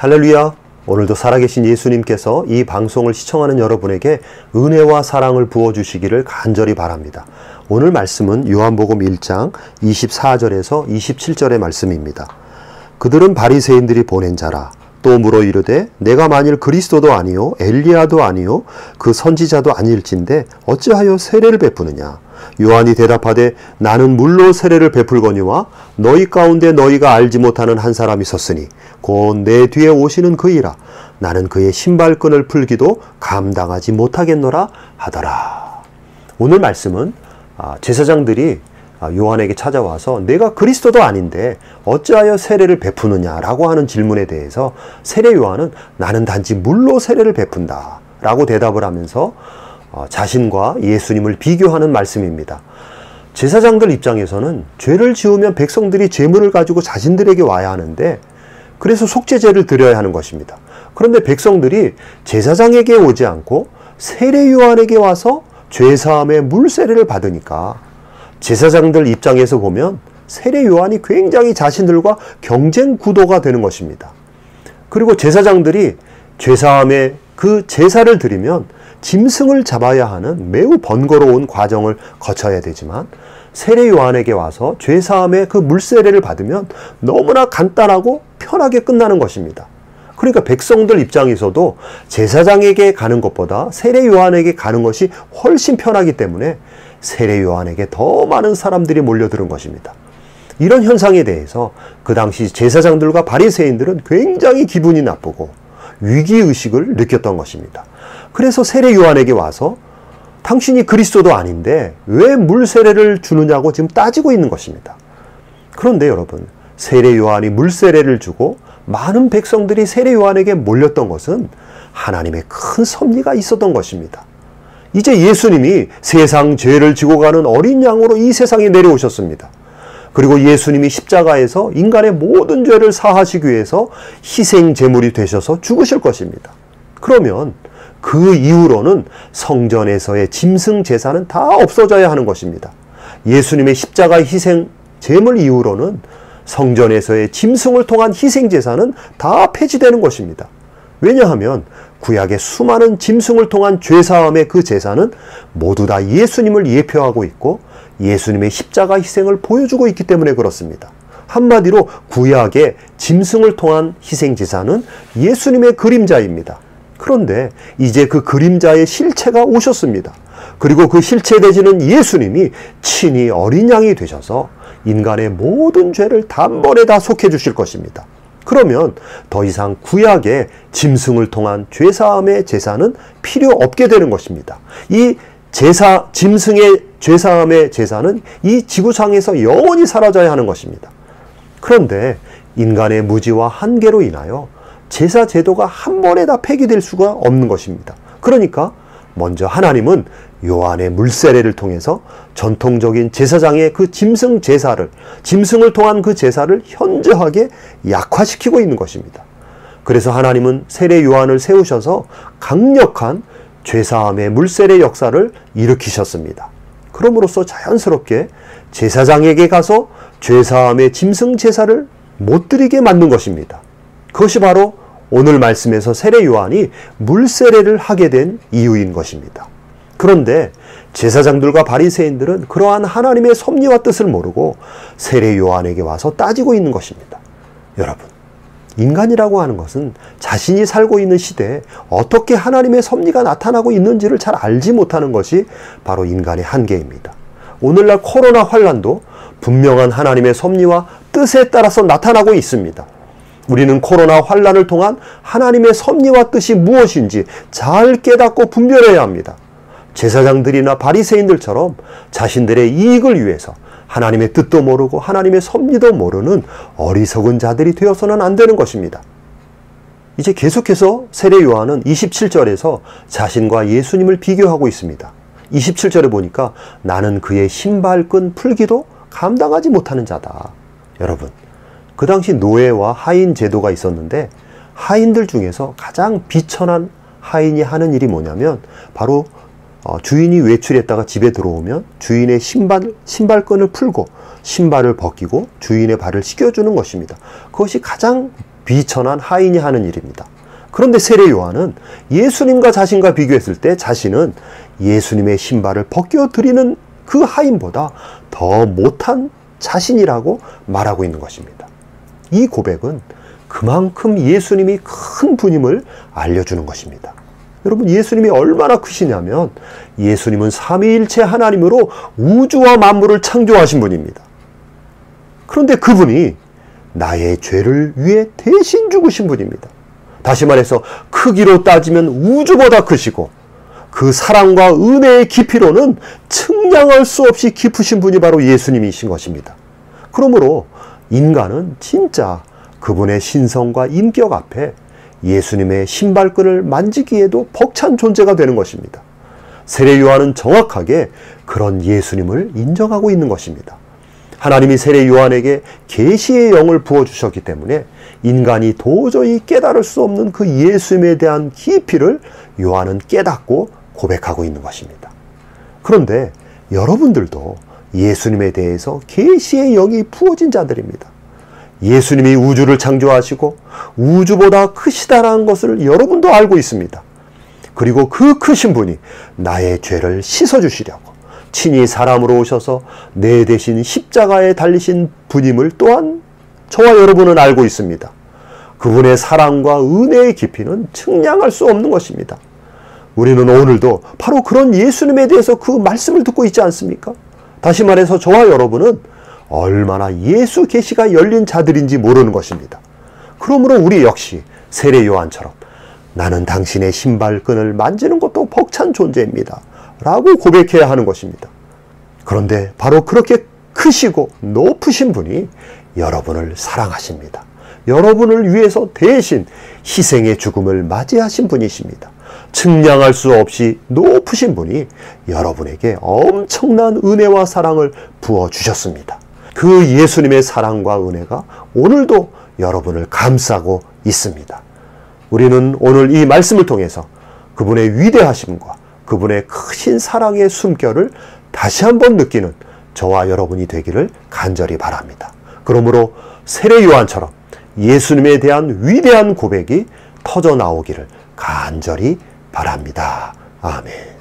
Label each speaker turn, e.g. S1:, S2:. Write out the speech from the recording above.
S1: 할렐루야! 오늘도 살아계신 예수님께서 이 방송을 시청하는 여러분에게 은혜와 사랑을 부어주시기를 간절히 바랍니다. 오늘 말씀은 요한복음 1장 24절에서 27절의 말씀입니다. 그들은 바리새인들이 보낸 자라. 또 물어 이르되 내가 만일 그리스도도 아니요 엘리야도 아니요 그 선지자도 아닐진데 어찌하여 세례를 베푸느냐. 요한이 대답하되 나는 물로 세례를 베풀거니와 너희 가운데 너희가 알지 못하는 한 사람이 섰으니 곧 내 뒤에 오시는 그이라. 나는 그의 신발끈을 풀기도 감당하지 못하겠노라 하더라. 오늘 말씀은 제사장들이 요한에게 찾아와서 내가 그리스도도 아닌데 어찌하여 세례를 베푸느냐라고 하는 질문에 대해서 세례 요한은 나는 단지 물로 세례를 베푼다 라고 대답을 하면서 자신과 예수님을 비교하는 말씀입니다. 제사장들 입장에서는 죄를 지으면 백성들이 제물을 가지고 자신들에게 와야 하는데 그래서 속죄제를 드려야 하는 것입니다. 그런데 백성들이 제사장에게 오지 않고 세례 요한에게 와서 죄사함의 물세례를 받으니까 제사장들 입장에서 보면 세례 요한이 굉장히 자신들과 경쟁 구도가 되는 것입니다. 그리고 제사장들이 죄사함의 그 제사를 드리면 짐승을 잡아야 하는 매우 번거로운 과정을 거쳐야 되지만 세례 요한에게 와서 죄사함의 그 물세례를 받으면 너무나 간단하고 편하게 끝나는 것입니다. 그러니까 백성들 입장에서도 제사장에게 가는 것보다 세례 요한에게 가는 것이 훨씬 편하기 때문에 세례 요한에게 더 많은 사람들이 몰려드는 것입니다. 이런 현상에 대해서 그 당시 제사장들과 바리새인들은 굉장히 기분이 나쁘고 위기의식을 느꼈던 것입니다. 그래서 세례 요한에게 와서 당신이 그리스도도 아닌데 왜 물세례를 주느냐고 지금 따지고 있는 것입니다. 그런데 여러분, 세례 요한이 물세례를 주고 많은 백성들이 세례 요한에게 몰렸던 것은 하나님의 큰 섭리가 있었던 것입니다. 이제 예수님이 세상 죄를 지고 가는 어린 양으로 이 세상에 내려오셨습니다. 그리고 예수님이 십자가에서 인간의 모든 죄를 사하시기 위해서 희생 제물이 되셔서 죽으실 것입니다. 그러면 그 이후로는 성전에서의 짐승 제사는 다 없어져야 하는 것입니다. 예수님의 십자가 희생 제물 이후로는 성전에서의 짐승을 통한 희생 제사는 다 폐지되는 것입니다. 왜냐하면 구약의 수많은 짐승을 통한 죄사함의 그 제사는 모두 다 예수님을 예표하고 있고 예수님의 십자가 희생을 보여주고 있기 때문에 그렇습니다. 한마디로 구약의 짐승을 통한 희생 제사는 예수님의 그림자입니다. 그런데 이제 그 그림자의 실체가 오셨습니다. 그리고 그 실체 되시는 예수님이 친히 어린 양이 되셔서 인간의 모든 죄를 단번에 다 속해 주실 것입니다. 그러면 더 이상 구약의 짐승을 통한 죄사함의 제사는 필요 없게 되는 것입니다. 이 짐승의 죄사함의 제사는 이 지구상에서 영원히 사라져야 하는 것입니다. 그런데 인간의 무지와 한계로 인하여 제사 제도가 한 번에 다 폐기될 수가 없는 것입니다. 그러니까 먼저 하나님은 요한의 물세례를 통해서 전통적인 제사장의 그 짐승을 통한 그 제사를 현저하게 약화시키고 있는 것입니다. 그래서 하나님은 세례 요한을 세우셔서 강력한 죄사함의 물세례 역사를 일으키셨습니다. 그럼으로써 자연스럽게 제사장에게 가서 죄사함의 짐승 제사를 못 드리게 만든 것입니다. 그것이 바로 오늘 말씀에서 세례 요한이 물세례를 하게 된 이유인 것입니다. 그런데 제사장들과 바리새인들은 그러한 하나님의 섭리와 뜻을 모르고 세례 요한에게 와서 따지고 있는 것입니다. 여러분, 인간이라고 하는 것은 자신이 살고 있는 시대에 어떻게 하나님의 섭리가 나타나고 있는지를 잘 알지 못하는 것이 바로 인간의 한계입니다. 오늘날 코로나 환란도 분명한 하나님의 섭리와 뜻에 따라서 나타나고 있습니다. 우리는 코로나 환란을 통한 하나님의 섭리와 뜻이 무엇인지 잘 깨닫고 분별해야 합니다. 제사장들이나 바리새인들처럼 자신들의 이익을 위해서 하나님의 뜻도 모르고 하나님의 섭리도 모르는 어리석은 자들이 되어서는 안 되는 것입니다. 이제 계속해서 세례 요한은 27절에서 자신과 예수님을 비교하고 있습니다. 27절에 보니까 나는 그의 신발끈 풀기도 감당하지 못하는 자다. 여러분, 그 당시 노예와 하인 제도가 있었는데 하인들 중에서 가장 비천한 하인이 하는 일이 뭐냐면 바로 주인이 외출했다가 집에 들어오면 주인의 신발끈을 풀고 신발을 벗기고 주인의 발을 씻겨주는 것입니다. 그것이 가장 비천한 하인이 하는 일입니다. 그런데 세례 요한은 예수님과 자신과 비교했을 때 자신은 예수님의 신발을 벗겨드리는 그 하인보다 더 못한 자신이라고 말하고 있는 것입니다. 이 고백은 그만큼 예수님이 큰 분임을 알려주는 것입니다. 여러분, 예수님이 얼마나 크시냐면 예수님은 삼위일체 하나님으로 우주와 만물을 창조하신 분입니다. 그런데 그분이 나의 죄를 위해 대신 죽으신 분입니다. 다시 말해서 크기로 따지면 우주보다 크시고 그 사랑과 은혜의 깊이로는 측량할 수 없이 깊으신 분이 바로 예수님이신 것입니다. 그러므로 인간은 진짜 그분의 신성과 인격 앞에 예수님의 신발끈을 만지기에도 벅찬 존재가 되는 것입니다. 세례 요한은 정확하게 그런 예수님을 인정하고 있는 것입니다. 하나님이 세례 요한에게 계시의 영을 부어주셨기 때문에 인간이 도저히 깨달을 수 없는 그 예수님에 대한 깊이를 요한은 깨닫고 고백하고 있는 것입니다. 그런데 여러분들도 예수님에 대해서 계시의 영이 부어진 자들입니다. 예수님이 우주를 창조하시고 우주보다 크시다라는 것을 여러분도 알고 있습니다. 그리고 그 크신 분이 나의 죄를 씻어주시려고 친히 사람으로 오셔서 내 대신 십자가에 달리신 분임을 또한 저와 여러분은 알고 있습니다. 그분의 사랑과 은혜의 깊이는 측량할 수 없는 것입니다. 우리는 오늘도 바로 그런 예수님에 대해서 그 말씀을 듣고 있지 않습니까? 다시 말해서 저와 여러분은 얼마나 예수 계시가 열린 자들인지 모르는 것입니다. 그러므로 우리 역시 세례 요한처럼 나는 당신의 신발끈을 만지는 것도 벅찬 존재입니다 라고 고백해야 하는 것입니다. 그런데 바로 그렇게 크시고 높으신 분이 여러분을 사랑하십니다. 여러분을 위해서 대신 희생의 죽음을 맞이하신 분이십니다. 측량할 수 없이 높으신 분이 여러분에게 엄청난 은혜와 사랑을 부어주셨습니다. 그 예수님의 사랑과 은혜가 오늘도 여러분을 감싸고 있습니다. 우리는 오늘 이 말씀을 통해서 그분의 위대하심과 그분의 크신 사랑의 숨결을 다시 한번 느끼는 저와 여러분이 되기를 간절히 바랍니다. 그러므로 세례 요한처럼 예수님에 대한 위대한 고백이 터져 나오기를 간절히 바랍니다. 아멘.